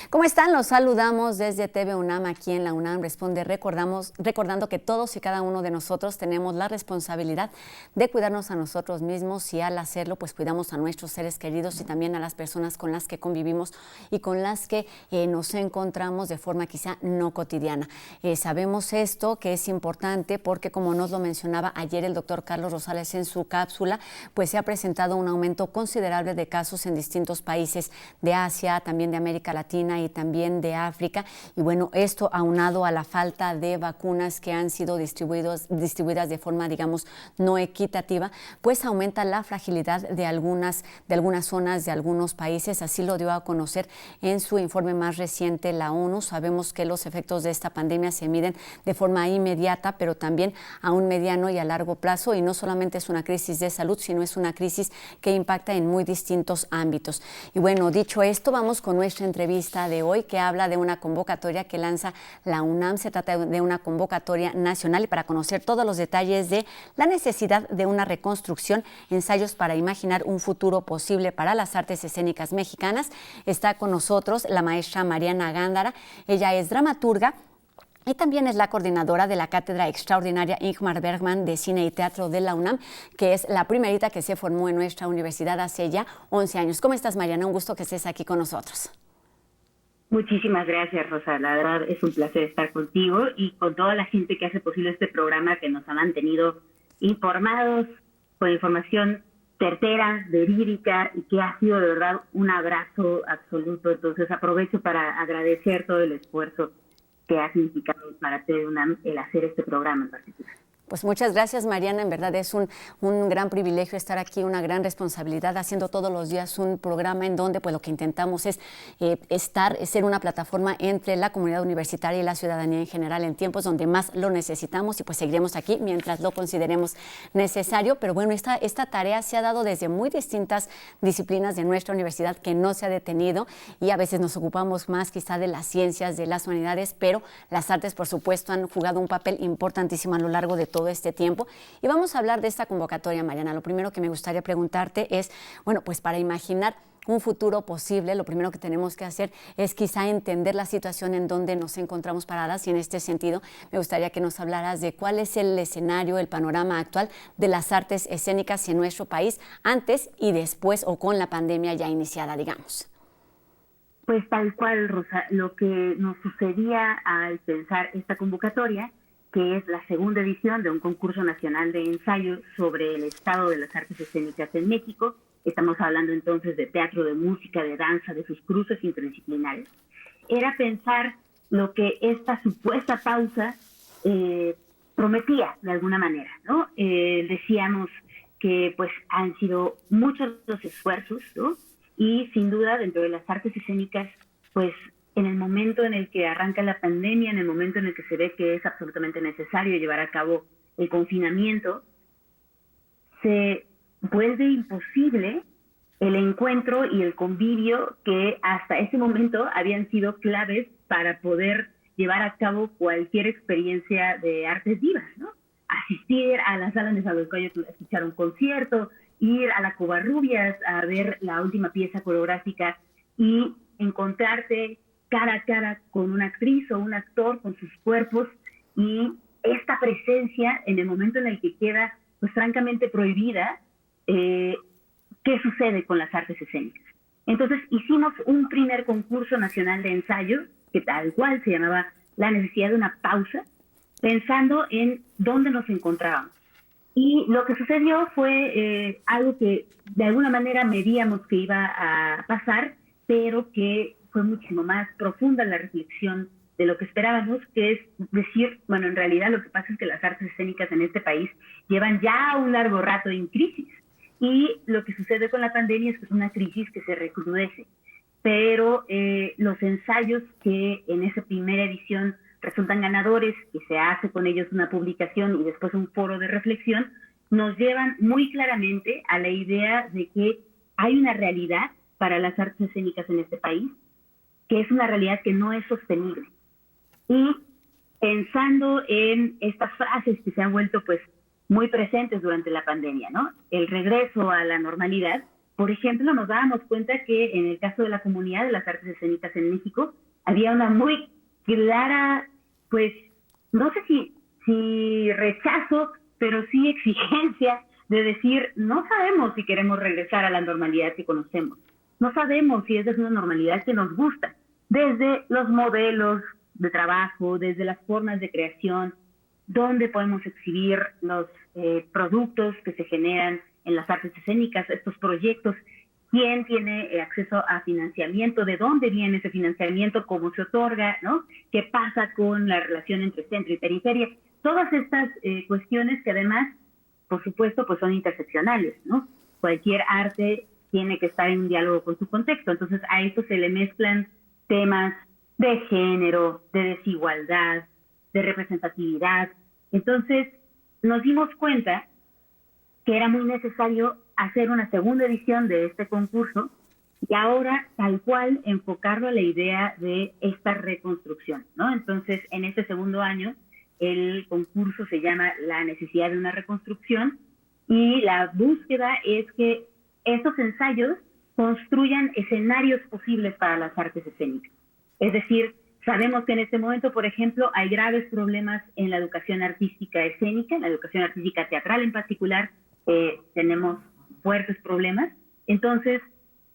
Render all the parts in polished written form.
¿Cómo están? Los saludamos desde TV UNAM aquí en la UNAM Responde. Recordando que todos y cada uno de nosotros tenemos la responsabilidad de cuidarnos a nosotros mismos y al hacerlo pues cuidamos a nuestros seres queridos y también a las personas con las que convivimos y con las que nos encontramos de forma quizá no cotidiana. Sabemos esto que es importante porque, como nos lo mencionaba ayer el doctor Carlos Rosales en su cápsula, pues se ha presentado un aumento considerable de casos en distintos países de Asia, también de América Latina y también de África. Y bueno, esto aunado a la falta de vacunas que han sido distribuidas de forma, digamos, no equitativa, pues aumenta la fragilidad de algunas zonas, de algunos países. Así lo dio a conocer en su informe más reciente la ONU. Sabemos que los efectos de esta pandemia se miden de forma inmediata, pero también a un mediano y a largo plazo. Y no solamente es una crisis de salud, sino es una crisis que impacta en muy distintos ámbitos. Y bueno, dicho esto, vamos con nuestra entrevista de hoy, que habla de una convocatoria que lanza la UNAM. Se trata de una convocatoria nacional, y para conocer todos los detalles de la necesidad de una reconstrucción, ensayos para imaginar un futuro posible para las artes escénicas mexicanas, está con nosotros la maestra Mariana Gándara. Ella es dramaturga y también es la coordinadora de la Cátedra Extraordinaria Ingmar Bergman de Cine y Teatro de la UNAM, que es la primerita que se formó en nuestra universidad hace ya 11 años. ¿Cómo estás, Mariana? Un gusto que estés aquí con nosotros. Muchísimas gracias, Rosa. La verdad es un placer estar contigo y con toda la gente que hace posible este programa, que nos ha mantenido informados con información certera, verídica, y que ha sido de verdad un abrazo absoluto. Entonces aprovecho para agradecer todo el esfuerzo que ha significado para TV UNAM el hacer este programa en particular. Pues muchas gracias, Mariana. En verdad es un gran privilegio estar aquí, una gran responsabilidad, haciendo todos los días un programa en donde pues lo que intentamos es ser una plataforma entre la comunidad universitaria y la ciudadanía en general en tiempos donde más lo necesitamos, y pues seguiremos aquí mientras lo consideremos necesario. Pero bueno, esta tarea se ha dado desde muy distintas disciplinas de nuestra universidad, que no se ha detenido, y a veces nos ocupamos más quizá de las ciencias, de las humanidades, pero las artes por supuesto han jugado un papel importantísimo a lo largo de todo este tiempo. Y vamos a hablar de esta convocatoria, Mariana. Lo primero que me gustaría preguntarte es, bueno, pues para imaginar un futuro posible, lo primero que tenemos que hacer es quizá entender la situación en donde nos encontramos paradas, y en este sentido me gustaría que nos hablaras de cuál es el escenario, el panorama actual de las artes escénicas en nuestro país antes y después, o con la pandemia ya iniciada, digamos. Pues tal cual, Rosa, lo que nos sucedía al pensar esta convocatoria, que es la segunda edición de un concurso nacional de ensayo sobre el estado de las artes escénicas en México. Estamos hablando entonces de teatro, de música, de danza, de sus cruces interdisciplinares. Era pensar lo que esta supuesta pausa prometía de alguna manera, ¿no? Decíamos que pues han sido muchos los esfuerzos, ¿no? Y sin duda dentro de las artes escénicas, pues en el momento en el que arranca la pandemia, en el momento en el que se ve que es absolutamente necesario llevar a cabo el confinamiento, se vuelve imposible el encuentro y el convivio que hasta ese momento habían sido claves para poder llevar a cabo cualquier experiencia de artes vivas, ¿no? Asistir a la sala de Nezahualcóyotl a escuchar un concierto, ir a la Covarrubias a ver la última pieza coreográfica y encontrarte cara a cara con una actriz o un actor, con sus cuerpos, y esta presencia en el momento en el que queda pues francamente prohibida. ¿Qué sucede con las artes escénicas? Entonces hicimos un primer concurso nacional de ensayo, que tal cual se llamaba La necesidad de una pausa, pensando en dónde nos encontrábamos. Y lo que sucedió fue algo que de alguna manera medíamos que iba a pasar, pero que fue muchísimo más profunda la reflexión de lo que esperábamos, que es decir, bueno, en realidad lo que pasa es que las artes escénicas en este país llevan ya un largo rato en crisis, y lo que sucede con la pandemia es que es una crisis que se recrudece, pero los ensayos que en esa primera edición resultan ganadores, que se hace con ellos una publicación y después un foro de reflexión, nos llevan muy claramente a la idea de que hay una realidad para las artes escénicas en este país, que es una realidad que no es sostenible. Y pensando en estas frases que se han vuelto pues muy presentes durante la pandemia, ¿no? El regreso a la normalidad. Por ejemplo, nos dábamos cuenta que en el caso de la comunidad de las artes escénicas en México había una muy clara, pues, no sé si rechazo, pero sí exigencia de decir, no sabemos si queremos regresar a la normalidad que conocemos. No sabemos si esa es una normalidad que nos gusta. Desde los modelos de trabajo, desde las formas de creación, dónde podemos exhibir los productos que se generan en las artes escénicas, estos proyectos, quién tiene acceso a financiamiento, de dónde viene ese financiamiento, cómo se otorga, ¿no? ¿Qué pasa con la relación entre centro y periferia? Todas estas cuestiones que además, por supuesto, pues son interseccionales, ¿no? Cualquier arte tiene que estar en un diálogo con su contexto. Entonces a esto se le mezclan temas de género, de desigualdad, de representatividad. Entonces nos dimos cuenta que era muy necesario hacer una segunda edición de este concurso y ahora tal cual enfocarlo a la idea de esta reconstrucción, ¿no? Entonces, en este segundo año, el concurso se llama La necesidad de una reconstrucción y la búsqueda es que estos ensayos construyan escenarios posibles para las artes escénicas. Es decir, sabemos que en este momento, por ejemplo, hay graves problemas en la educación artística escénica, en la educación artística teatral en particular, tenemos fuertes problemas. Entonces,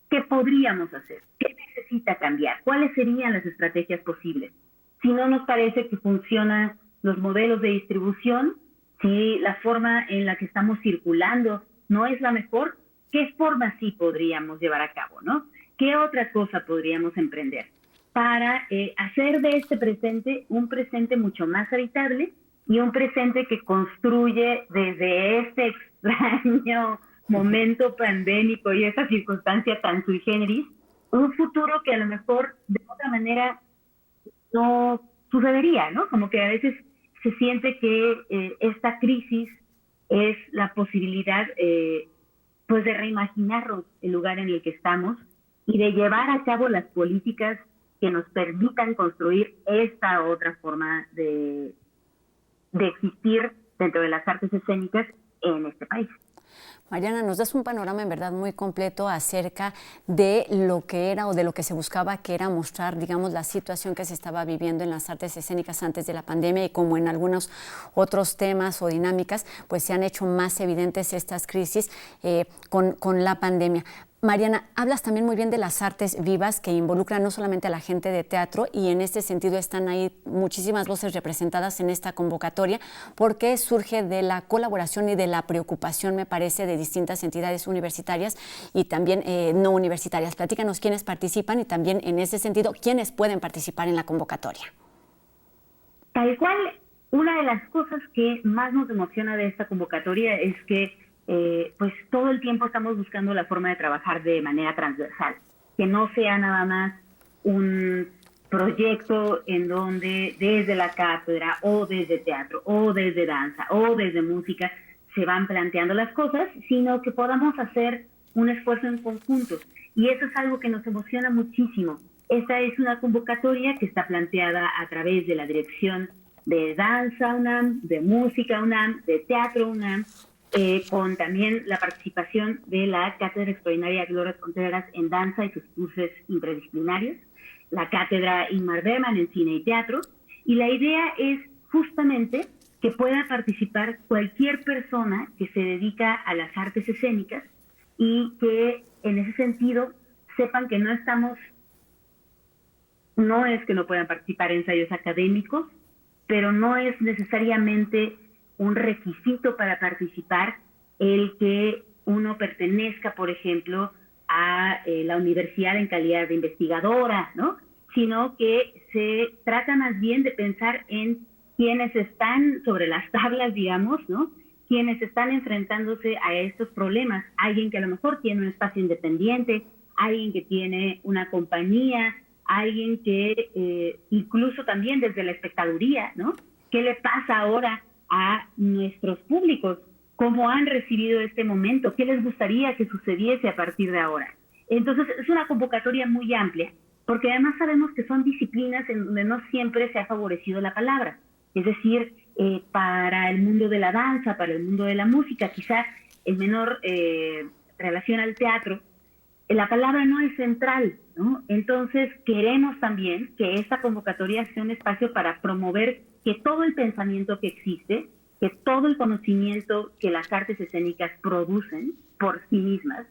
¿qué podríamos hacer? ¿Qué necesita cambiar? ¿Cuáles serían las estrategias posibles? Si no nos parece que funcionan los modelos de distribución, si la forma en la que estamos circulando no es la mejor, ¿qué forma sí podríamos llevar a cabo, ¿no? ¿Qué otra cosa podríamos emprender para hacer de este presente un presente mucho más habitable y un presente que construye desde este extraño momento pandémico y esta circunstancia tan sui generis, un futuro que a lo mejor de otra manera no sucedería, ¿no? Como que a veces se siente que esta crisis es la posibilidad pues de reimaginarnos el lugar en el que estamos y de llevar a cabo las políticas que nos permitan construir esta otra forma de existir dentro de las artes escénicas en este país. Mariana, nos das un panorama en verdad muy completo acerca de lo que era o de lo que se buscaba, que era mostrar, digamos, la situación que se estaba viviendo en las artes escénicas antes de la pandemia y como en algunos otros temas o dinámicas, pues se han hecho más evidentes estas crisis con la pandemia. Mariana, hablas también muy bien de las artes vivas que involucran no solamente a la gente de teatro y en este sentido están ahí muchísimas voces representadas en esta convocatoria porque surge de la colaboración y de la preocupación, me parece, de distintas entidades universitarias y también no universitarias. Platícanos quiénes participan y también en ese sentido quiénes pueden participar en la convocatoria. Tal cual, una de las cosas que más nos emociona de esta convocatoria es que pues todo el tiempo estamos buscando la forma de trabajar de manera transversal, que no sea nada más un proyecto en donde desde la cátedra o desde teatro o desde danza o desde música se van planteando las cosas, sino que podamos hacer un esfuerzo en conjunto. Y eso es algo que nos emociona muchísimo. Esta es una convocatoria que está planteada a través de la Dirección de Danza UNAM, de Música UNAM, de Teatro UNAM, con también la participación de la Cátedra Extraordinaria Gloria Contreras en Danza y sus cursos interdisciplinarios, la Cátedra Ingmar Bergman en Cine y Teatro, y la idea es justamente que pueda participar cualquier persona que se dedica a las artes escénicas y que en ese sentido sepan que no es que no puedan participar en ensayos académicos, pero no es necesariamente un requisito para participar el que uno pertenezca, por ejemplo, a la universidad en calidad de investigadora, ¿no? Sino que se trata más bien de pensar en quienes están sobre las tablas, digamos, ¿no? Quienes están enfrentándose a estos problemas. Alguien que a lo mejor tiene un espacio independiente, alguien que tiene una compañía, alguien que incluso también desde la espectaduría, ¿no? ¿Qué le pasa ahora a nuestros públicos? ¿Cómo han recibido este momento? ¿Qué les gustaría que sucediese a partir de ahora? Entonces, es una convocatoria muy amplia porque además sabemos que son disciplinas en donde no siempre se ha favorecido la palabra. Es decir, para el mundo de la danza, para el mundo de la música, quizás en menor relación al teatro, la palabra no es central, ¿no? Entonces queremos también que esta convocatoria sea un espacio para promover que todo el pensamiento que existe, que todo el conocimiento que las artes escénicas producen por sí mismas,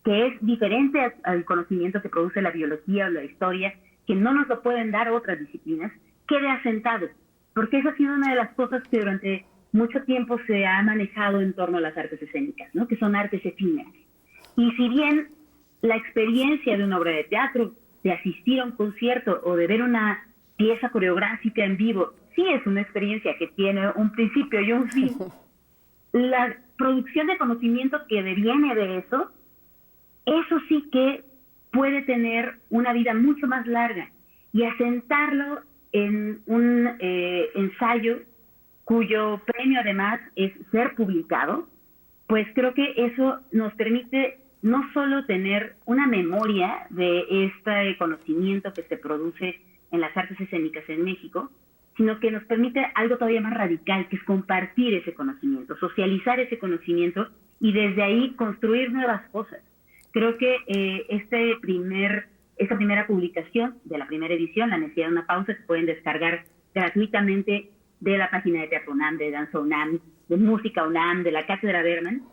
que es diferente al conocimiento que produce la biología o la historia, que no nos lo pueden dar otras disciplinas, quede asentado. Porque esa ha sido una de las cosas que durante mucho tiempo se ha manejado en torno a las artes escénicas, ¿no? Que son artes efímeras. Y si bien la experiencia de una obra de teatro, de asistir a un concierto o de ver una pieza coreográfica en vivo, sí es una experiencia que tiene un principio y un fin, la producción de conocimiento que deviene de eso sí que puede tener una vida mucho más larga, y asentarlo en un ensayo cuyo premio además es ser publicado, pues creo que eso nos permite no solo tener una memoria de este conocimiento que se produce en las artes escénicas en México, sino que nos permite algo todavía más radical, que es compartir ese conocimiento, socializar ese conocimiento y desde ahí construir nuevas cosas. Creo que esta primera publicación de la primera edición, La necesidad de una pausa, se pueden descargar gratuitamente de la página de Teatro UNAM, de Danza UNAM, de Música UNAM, de la Cátedra Berman.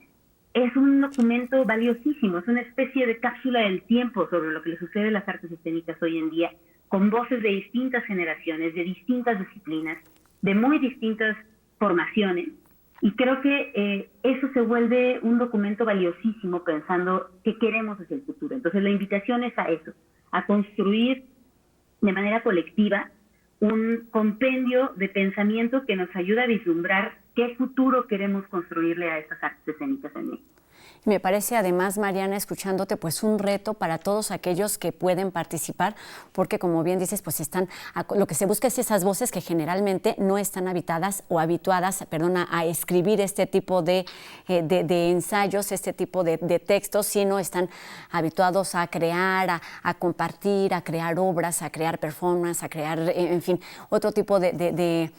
Es un documento valiosísimo, es una especie de cápsula del tiempo sobre lo que le sucede a las artes escénicas hoy en día, con voces de distintas generaciones, de distintas disciplinas, de muy distintas formaciones. Y creo que eso se vuelve un documento valiosísimo pensando qué queremos hacia el futuro. Entonces la invitación es a eso, a construir de manera colectiva un compendio de pensamiento que nos ayuda a vislumbrar qué futuro queremos construirle a estas artes escénicas en México. Me parece además, Mariana, escuchándote, pues un reto para todos aquellos que pueden participar, porque como bien dices, pues lo que se busca es esas voces que generalmente no están habitadas o habituadas, a escribir este tipo de ensayos, este tipo de textos, sino están habituados a crear, a compartir, a crear obras, a crear performance, a crear, en fin, otro tipo de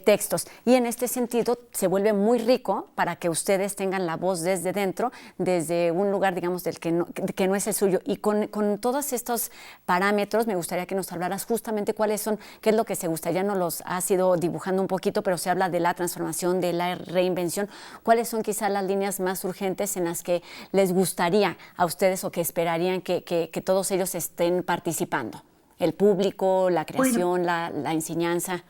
textos. Y en este sentido se vuelve muy rico para que ustedes tengan la voz desde dentro, desde un lugar, digamos, del que no es el suyo. Y con todos estos parámetros me gustaría que nos hablaras justamente cuáles son, qué es lo que se gusta. Ya nos los has ido dibujando un poquito, pero se habla de la transformación, de la reinvención. ¿Cuáles son quizás las líneas más urgentes en las que les gustaría a ustedes o que esperarían que todos ellos estén participando? El público, la creación, la enseñanza.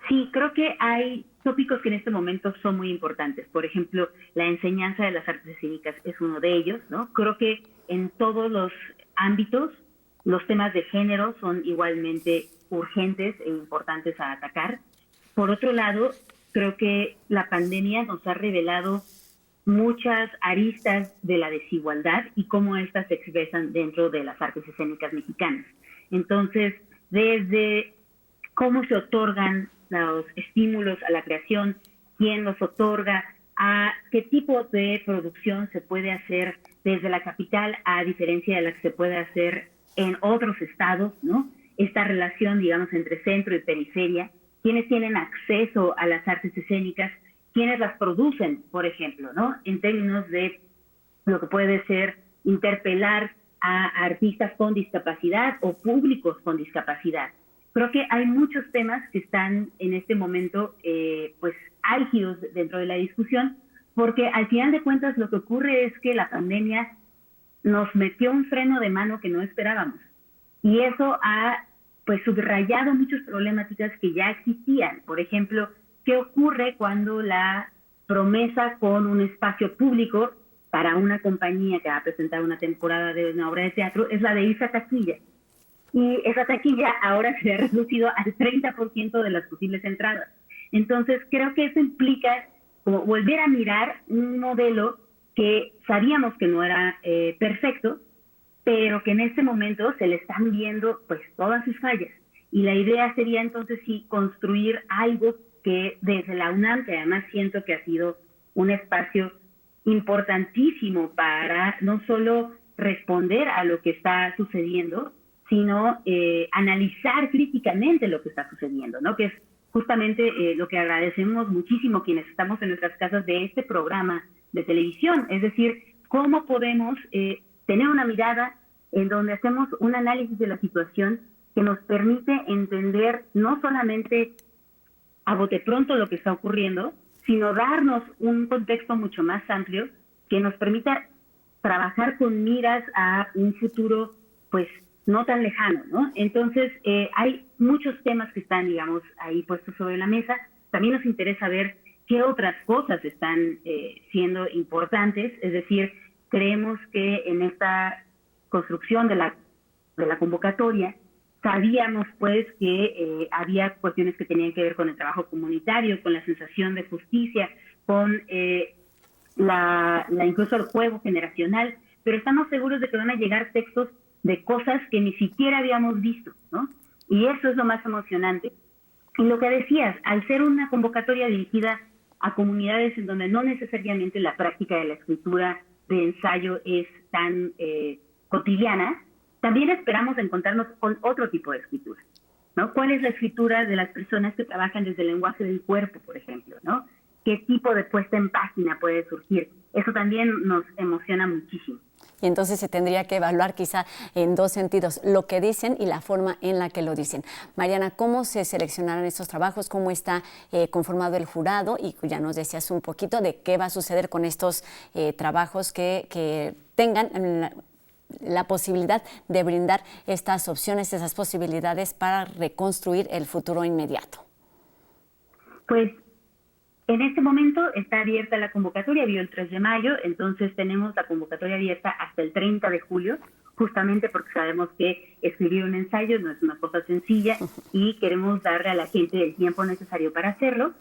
Sí, creo que hay tópicos que en este momento son muy importantes. Por ejemplo, la enseñanza de las artes escénicas es uno de ellos, ¿no? Creo que en todos los ámbitos los temas de género son igualmente urgentes e importantes a atacar. Por otro lado, creo que la pandemia nos ha revelado muchas aristas de la desigualdad y cómo éstas se expresan dentro de las artes escénicas mexicanas. Entonces, desde cómo se otorgan los estímulos a la creación, quién los otorga, a qué tipo de producción se puede hacer desde la capital, a diferencia de la que se puede hacer en otros estados, ¿no? Esta relación, digamos, entre centro y periferia, quiénes tienen acceso a las artes escénicas, quiénes las producen, por ejemplo, ¿no? En términos de lo que puede ser interpelar a artistas con discapacidad o públicos con discapacidad. Creo que hay muchos temas que están en este momento pues álgidos dentro de la discusión, porque al final de cuentas lo que ocurre es que la pandemia nos metió un freno de mano que no esperábamos. Y eso ha pues subrayado muchas problemáticas que ya existían. Por ejemplo, ¿qué ocurre cuando la promesa con un espacio público para una compañía que va a presentar una temporada de una obra de teatro es la de irse a taquilla? Y esa taquilla ahora se ha reducido al 30% de las posibles entradas. Entonces, creo que eso implica como volver a mirar un modelo que sabíamos que no era perfecto, pero que en este momento se le están viendo pues todas sus fallas. Y la idea sería entonces sí construir algo que desde la UNAM, que además siento que ha sido un espacio importantísimo para no solo responder a lo que está sucediendo, sino analizar críticamente lo que está sucediendo, ¿no? Que es justamente lo que agradecemos muchísimo quienes estamos en nuestras casas de este programa de televisión. Es decir, cómo podemos tener una mirada en donde hacemos un análisis de la situación que nos permite entender no solamente a bote pronto lo que está ocurriendo, sino darnos un contexto mucho más amplio que nos permita trabajar con miras a un futuro, pues, no tan lejano, ¿no? Entonces, hay muchos temas que están, digamos, ahí puestos sobre la mesa. También nos interesa ver qué otras cosas están siendo importantes. Es decir, creemos que en esta construcción de la convocatoria, sabíamos pues que había cuestiones que tenían que ver con el trabajo comunitario, con la sensación de justicia, con incluso el juego generacional, pero estamos seguros de que van a llegar textos de cosas que ni siquiera habíamos visto, ¿no? Y eso es lo más emocionante. Y lo que decías, al ser una convocatoria dirigida a comunidades en donde no necesariamente la práctica de la escritura de ensayo es tan cotidiana, también esperamos encontrarnos con otro tipo de escritura, ¿no? ¿Cuál es la escritura de las personas que trabajan desde el lenguaje del cuerpo, por ejemplo, ¿no? ¿Qué tipo de puesta en página puede surgir? Eso también nos emociona muchísimo. Y entonces se tendría que evaluar quizá en dos sentidos, lo que dicen y la forma en la que lo dicen. Mariana, ¿cómo se seleccionarán estos trabajos? ¿Cómo está conformado el jurado? Y ya nos decías un poquito de qué va a suceder con estos trabajos que tengan la posibilidad de brindar estas opciones, esas posibilidades para reconstruir el futuro inmediato. Pues en este momento está abierta la convocatoria, vio el 3 de mayo, entonces tenemos la convocatoria abierta hasta el 30 de julio, justamente porque sabemos que escribir un ensayo no es una cosa sencilla y queremos darle a la gente el tiempo necesario para hacerlo.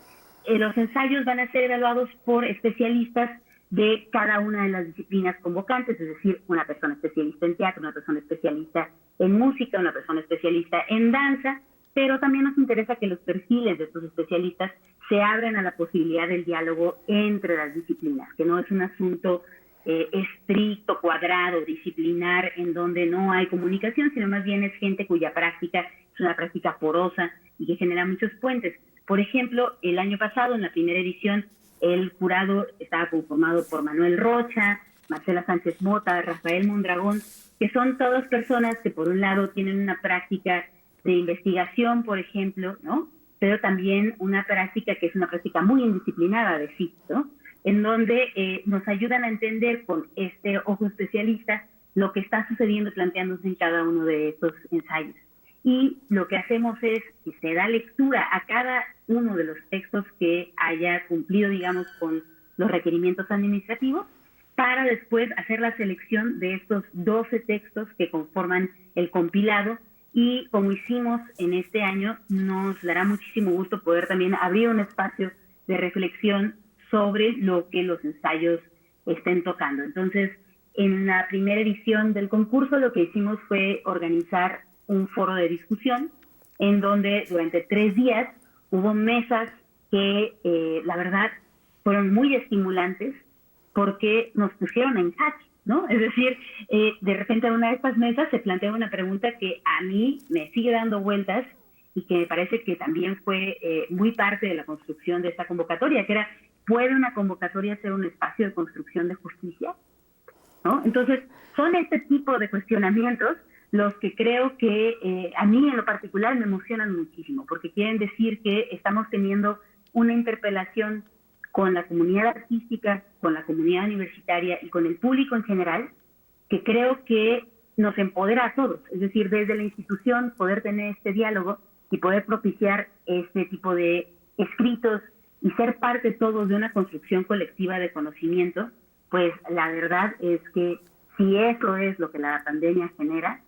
Los ensayos van a ser evaluados por especialistas de cada una de las disciplinas convocantes, es decir, una persona especialista en teatro, una persona especialista en música, una persona especialista en danza, pero también nos interesa que los perfiles de estos especialistas se abran a la posibilidad del diálogo entre las disciplinas, que no es un asunto estricto, cuadrado, disciplinar, en donde no hay comunicación, sino más bien es gente cuya práctica es una práctica porosa y que genera muchos puentes. Por ejemplo, el año pasado, en la primera edición, el jurado estaba conformado por Manuel Rocha, Marcela Sánchez Mota, Rafael Mondragón, que son todas personas que por un lado tienen una práctica de investigación, por ejemplo, ¿no? Pero también una práctica que es una práctica muy indisciplinada de sí, ¿no? En donde nos ayudan a entender con este ojo especialista lo que está sucediendo, planteándose en cada uno de estos ensayos. Y lo que hacemos es que se da lectura a cada uno de los textos que haya cumplido, digamos, con los requerimientos administrativos, para después hacer la selección de estos 12 textos que conforman el compilado. Y como hicimos en este año, nos dará muchísimo gusto poder también abrir un espacio de reflexión sobre lo que los ensayos estén tocando. Entonces, en la primera edición del concurso, lo que hicimos fue organizar un foro de discusión en donde durante 3 días hubo mesas que, la verdad, fueron muy estimulantes porque nos pusieron en jaque, ¿no? Es decir, de repente en una de estas mesas se plantea una pregunta que a mí me sigue dando vueltas y que me parece que también fue muy parte de la construcción de esta convocatoria, que era, ¿puede una convocatoria ser un espacio de construcción de justicia? ¿No? Entonces, son este tipo de cuestionamientos los que creo que a mí en lo particular me emocionan muchísimo, porque quieren decir que estamos teniendo una interpelación con la comunidad artística, con la comunidad universitaria y con el público en general, que creo que nos empodera a todos. Es decir, desde la institución poder tener este diálogo y poder propiciar este tipo de escritos y ser parte todos de una construcción colectiva de conocimiento, pues la verdad es que si eso es lo que la pandemia genera,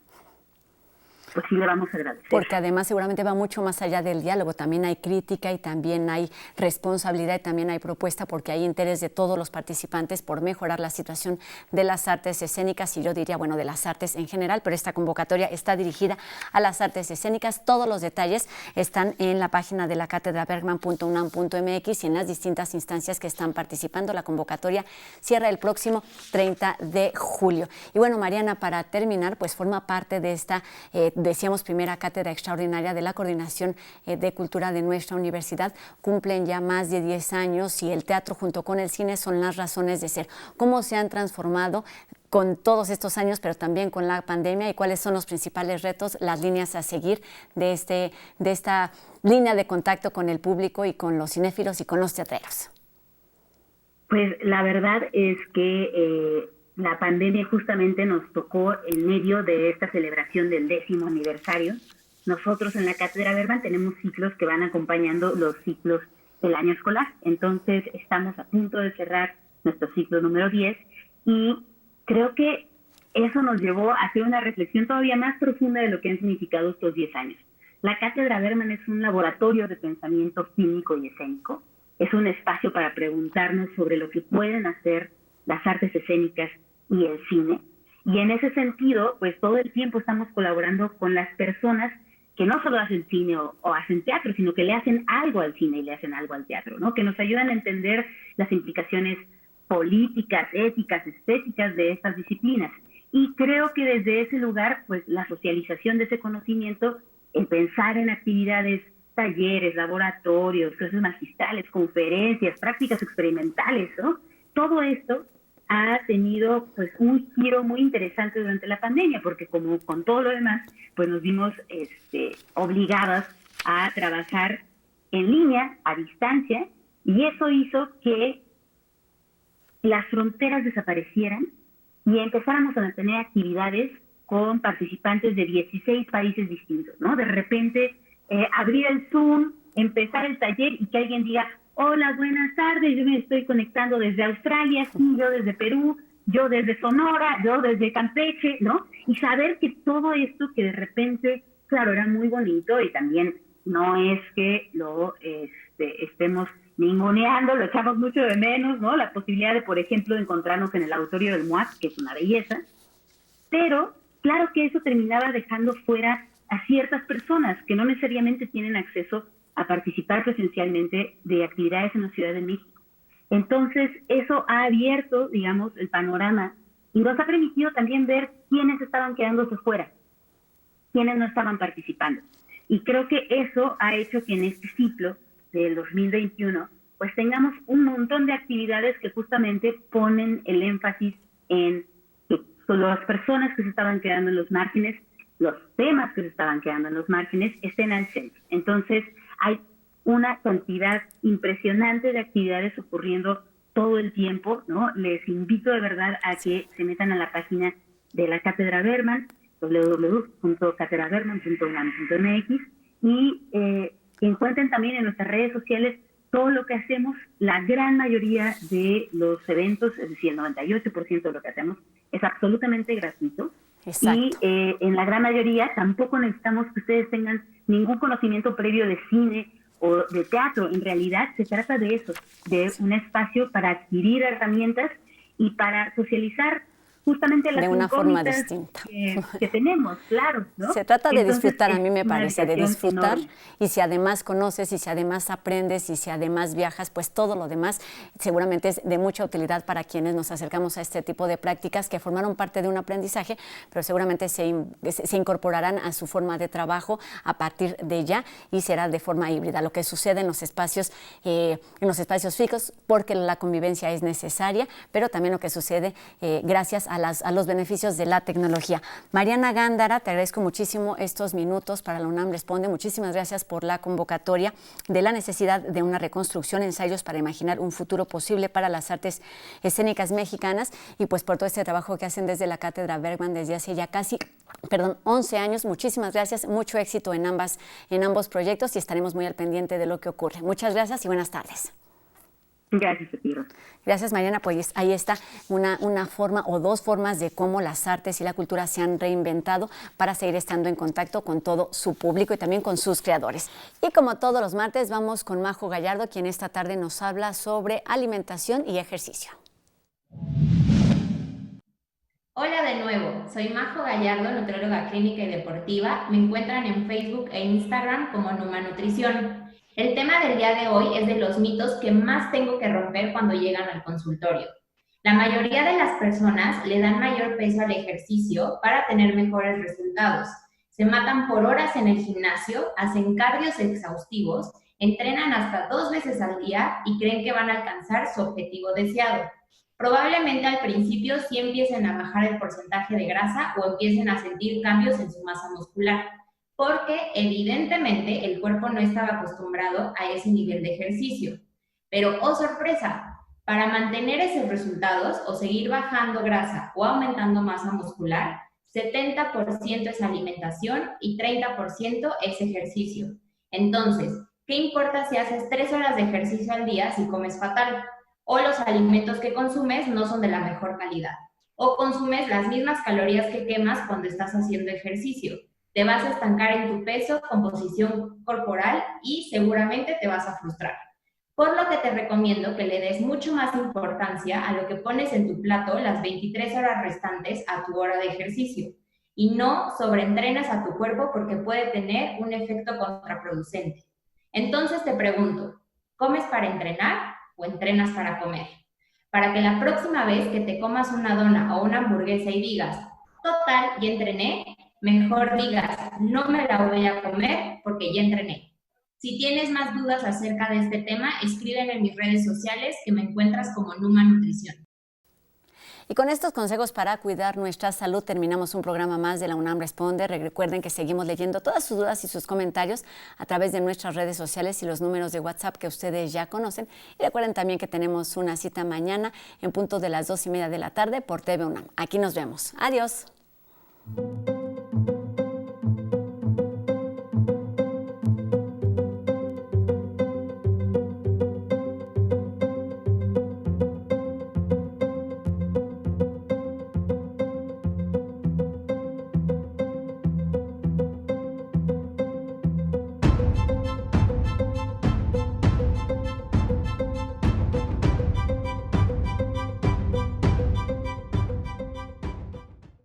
pues sí le vamos a agradecer. Porque además seguramente va mucho más allá del diálogo, también hay crítica y también hay responsabilidad y también hay propuesta, porque hay interés de todos los participantes por mejorar la situación de las artes escénicas y yo diría, bueno, de las artes en general, pero esta convocatoria está dirigida a las artes escénicas. Todos los detalles están en la página de la cátedra bergman.unam.mx y en las distintas instancias que están participando. La convocatoria cierra el próximo 30 de julio. Y bueno, Mariana, para terminar, pues forma parte de esta decíamos, primera cátedra extraordinaria de la Coordinación de Cultura de nuestra universidad. Cumplen ya más de 10 años y el teatro junto con el cine son las razones de ser. ¿Cómo se han transformado con todos estos años, pero también con la pandemia, y cuáles son los principales retos, las líneas a seguir de esta línea de contacto con el público y con los cinéfilos y con los teatreros? Pues la verdad es que la pandemia justamente nos tocó en medio de esta celebración del 10º aniversario. Nosotros en la Cátedra Bergman tenemos ciclos que van acompañando los ciclos del año escolar. Entonces estamos a punto de cerrar nuestro ciclo número 10 y creo que eso nos llevó a hacer una reflexión todavía más profunda de lo que han significado estos 10 años. La Cátedra Bergman es un laboratorio de pensamiento cínico y escénico. Es un espacio para preguntarnos sobre lo que pueden hacer las artes escénicas y el cine. Y en ese sentido, pues todo el tiempo estamos colaborando con las personas que no solo hacen cine o hacen teatro, sino que le hacen algo al cine y le hacen algo al teatro, ¿no? Que nos ayudan a entender las implicaciones políticas, éticas, estéticas de estas disciplinas. Y creo que desde ese lugar, pues la socialización de ese conocimiento, el pensar en actividades, talleres, laboratorios, clases magistrales, conferencias, prácticas experimentales, ¿no? Todo esto ha tenido pues un giro muy interesante durante la pandemia, porque como con todo lo demás, pues nos vimos obligadas a trabajar en línea, a distancia, y eso hizo que las fronteras desaparecieran y empezáramos a tener actividades con participantes de 16 países distintos, ¿no? De repente, abrir el Zoom, empezar el taller y que alguien diga, hola, buenas tardes, yo me estoy conectando desde Australia, sí, yo desde Perú, yo desde Sonora, yo desde Campeche, ¿no? Y saber que todo esto que de repente, claro, era muy bonito y también no es que lo estemos ninguneando, lo echamos mucho de menos, ¿no? La posibilidad de, por ejemplo, encontrarnos en el auditorio del MUAC, que es una belleza, pero claro que eso terminaba dejando fuera a ciertas personas que no necesariamente tienen acceso a participar presencialmente de actividades en la Ciudad de México. Entonces, eso ha abierto, digamos, el panorama y nos ha permitido también ver quiénes estaban quedándose fuera, quiénes no estaban participando. Y creo que eso ha hecho que en este ciclo del 2021, pues tengamos un montón de actividades que justamente ponen el énfasis en que las personas que se estaban quedando en los márgenes, los temas que se estaban quedando en los márgenes, estén al centro. Entonces, hay una cantidad impresionante de actividades ocurriendo todo el tiempo, ¿no? Les invito de verdad a que se metan a la página de la Cátedra Bergman, www.catedrabergman.unam.mx, y encuentren también en nuestras redes sociales todo lo que hacemos. La gran mayoría de los eventos, es decir, el 98% de lo que hacemos, es absolutamente gratuito. Exacto. Y en la gran mayoría tampoco necesitamos que ustedes tengan ningún conocimiento previo de cine o de teatro. En realidad se trata de eso, de un espacio para adquirir herramientas y para socializar justamente las de una forma incógnitas distinta que tenemos, claro, ¿no? Se trata de Entonces, disfrutar, a mí me parece, de disfrutar, enorme. Y si además conoces, y si además aprendes, y si además viajas, pues todo lo demás seguramente es de mucha utilidad para quienes nos acercamos a este tipo de prácticas que formaron parte de un aprendizaje, pero seguramente se incorporarán a su forma de trabajo a partir de ya y será de forma híbrida, lo que sucede en los espacios fijos, porque la convivencia es necesaria, pero también lo que sucede gracias a los beneficios de la tecnología. Mariana Gándara, te agradezco muchísimo estos minutos para la UNAM Responde. Muchísimas gracias por la convocatoria de la necesidad de una reconstrucción, ensayos para imaginar un futuro posible para las artes escénicas mexicanas y pues por todo este trabajo que hacen desde la Cátedra Bergman desde hace ya casi 11 años. Muchísimas gracias, mucho éxito en ambos proyectos y estaremos muy al pendiente de lo que ocurre. Muchas gracias y buenas tardes. Gracias a ti, Rosa. Gracias, Mariana. Pues ahí está una forma o dos formas de cómo las artes y la cultura se han reinventado para seguir estando en contacto con todo su público y también con sus creadores. Y como todos los martes, vamos con Majo Gallardo, quien esta tarde nos habla sobre alimentación y ejercicio. Hola de nuevo, soy Majo Gallardo, nutrióloga clínica y deportiva. Me encuentran en Facebook e Instagram como Numa Nutrición. El tema del día de hoy es de los mitos que más tengo que romper cuando llegan al consultorio. La mayoría de las personas le dan mayor peso al ejercicio para tener mejores resultados. Se matan por horas en el gimnasio, hacen cardios exhaustivos, entrenan hasta 2 veces al día y creen que van a alcanzar su objetivo deseado. Probablemente al principio sí empiecen a bajar el porcentaje de grasa o empiecen a sentir cambios en su masa muscular, porque evidentemente el cuerpo no estaba acostumbrado a ese nivel de ejercicio. Pero, oh sorpresa, para mantener esos resultados o seguir bajando grasa o aumentando masa muscular, 70% es alimentación y 30% es ejercicio. Entonces, ¿qué importa si haces 3 horas de ejercicio al día si comes fatal? O los alimentos que consumes no son de la mejor calidad, o consumes las mismas calorías que quemas cuando estás haciendo ejercicio. Te vas a estancar en tu peso, composición corporal y seguramente te vas a frustrar. Por lo que te recomiendo que le des mucho más importancia a lo que pones en tu plato las 23 horas restantes a tu hora de ejercicio y no sobreentrenas a tu cuerpo porque puede tener un efecto contraproducente. Entonces te pregunto, ¿comes para entrenar o entrenas para comer? Para que la próxima vez que te comas una dona o una hamburguesa y digas, total, ya entrené, mejor digas, no me la voy a comer porque ya entrené. Si tienes más dudas acerca de este tema, escríbeme en mis redes sociales que me encuentras como Numa Nutrición. Y con estos consejos para cuidar nuestra salud terminamos un programa más de la UNAM Responde. Recuerden que seguimos leyendo todas sus dudas y sus comentarios a través de nuestras redes sociales y los números de WhatsApp que ustedes ya conocen. Y recuerden también que tenemos una cita mañana en punto de las 2:30 de la tarde por TV UNAM. Aquí nos vemos. Adiós.